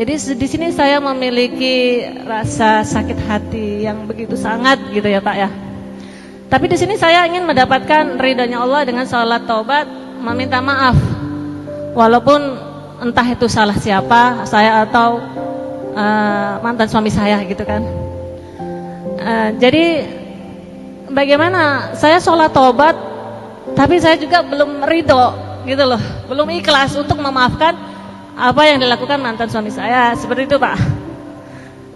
Jadi di sini saya memiliki rasa sakit hati yang begitu sangat gitu ya Pak ya. Tapi di sini saya ingin mendapatkan ridhonya Allah dengan salat taubat, meminta maaf. Walaupun entah itu salah siapa, saya atau mantan suami saya gitu kan. Jadi bagaimana saya sholat taubat, tapi saya juga belum ridho gitu loh, belum ikhlas untuk memaafkan apa yang dilakukan mantan suami saya, seperti itu Pak.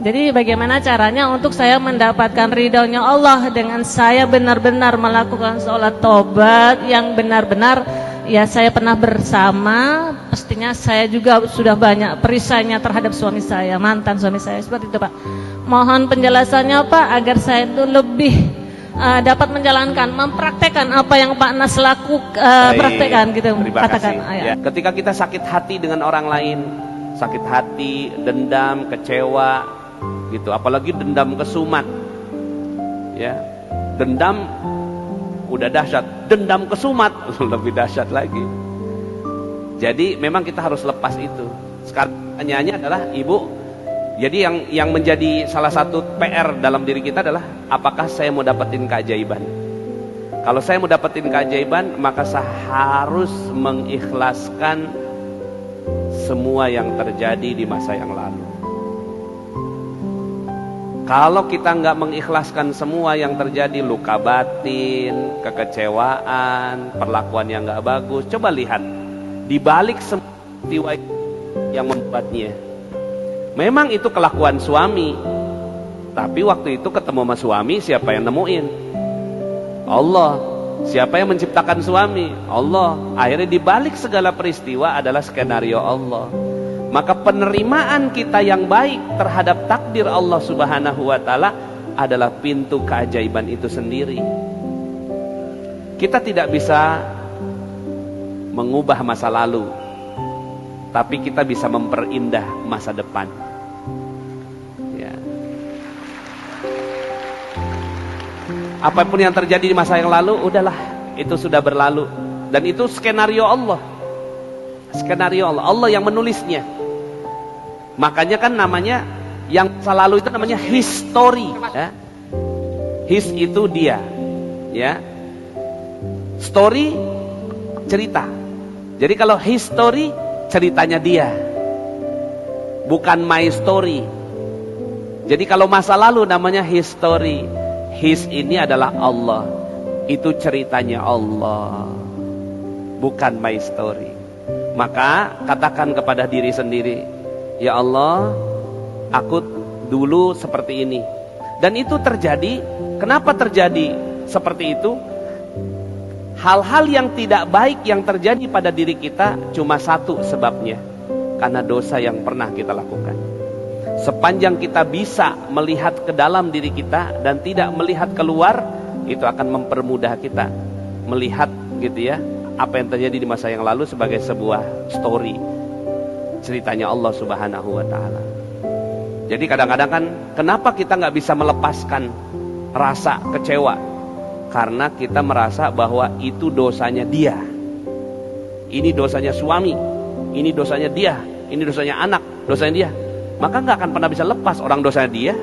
Jadi bagaimana caranya untuk saya mendapatkan ridhonya Allah dengan saya benar-benar melakukan sholat taubat yang benar-benar ya saya pernah bersama, pastinya saya juga sudah banyak perisainya terhadap suami saya, mantan suami saya, seperti itu Pak. Mohon penjelasannya Pak agar saya itu lebih dapat menjalankan, mempraktekkan apa yang Pak Nas praktekkan gitu. Katakan. Ya. Ketika kita sakit hati dengan orang lain, sakit hati, dendam, kecewa, gitu. Apalagi dendam kesumat, ya. Dendam udah dahsyat, dendam kesumat lebih dahsyat lagi. Jadi memang kita harus lepas itu. Sekarang pertanyaannya adalah Ibu. Jadi yang menjadi salah satu PR dalam diri kita adalah apakah saya mau dapetin keajaiban. Kalau saya mau dapetin keajaiban, maka saya harus mengikhlaskan semua yang terjadi di masa yang lalu. Kalau kita nggak mengikhlaskan semua yang terjadi, luka batin, kekecewaan, perlakuan yang nggak bagus, coba lihat di balik semua peristiwa yang membuatnya. Memang itu kelakuan suami, tapi waktu itu ketemu sama suami, siapa yang nemuin? Allah. Siapa yang menciptakan suami? Allah. Akhirnya dibalik segala peristiwa adalah skenario Allah. Maka penerimaan kita yang baik terhadap takdir Allah Subhanahu wa Ta'ala adalah pintu keajaiban itu sendiri. Kita tidak bisa mengubah masa lalu, tapi kita bisa memperindah masa depan. Ya. Apapun yang terjadi di masa yang lalu, udahlah, itu sudah berlalu. Dan itu skenario Allah. Skenario Allah, Allah yang menulisnya. Makanya kan namanya, yang masa lalu itu namanya history. Ya. His itu dia. Ya. Story, cerita. Jadi kalau history, ceritanya dia, bukan my story. Jadi kalau masa lalu namanya history, his ini adalah Allah, itu ceritanya Allah, bukan my story. Maka katakan kepada diri sendiri, ya Allah, aku dulu seperti ini. Dan itu terjadi. Kenapa terjadi seperti itu? Hal-hal yang tidak baik yang terjadi pada diri kita cuma satu sebabnya, karena dosa yang pernah kita lakukan. Sepanjang kita bisa melihat ke dalam diri kita dan tidak melihat keluar, itu akan mempermudah kita melihat gitu ya, apa yang terjadi di masa yang lalu sebagai sebuah story, ceritanya Allah Subhanahu wa Ta'ala. Jadi kadang-kadang kan, kenapa kita nggak bisa melepaskan rasa kecewa? Karena kita merasa bahwa itu dosanya dia, ini dosanya suami, ini dosanya dia, ini dosanya anak, dosanya dia. Maka nggak akan pernah bisa lepas orang dosanya dia.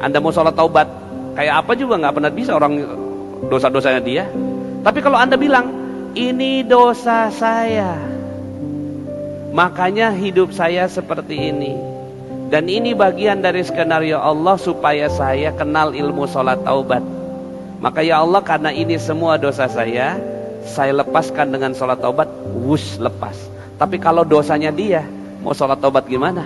Anda mau sholat taubat kayak apa juga nggak pernah bisa orang dosa-dosanya dia. Tapi kalau Anda bilang ini dosa saya, makanya hidup saya seperti ini, dan ini bagian dari skenario Allah supaya saya kenal ilmu sholat taubat. Maka ya Allah, karena ini semua dosa saya lepaskan dengan sholat taubat, wush, lepas. Tapi kalau dosanya dia, mau sholat taubat gimana?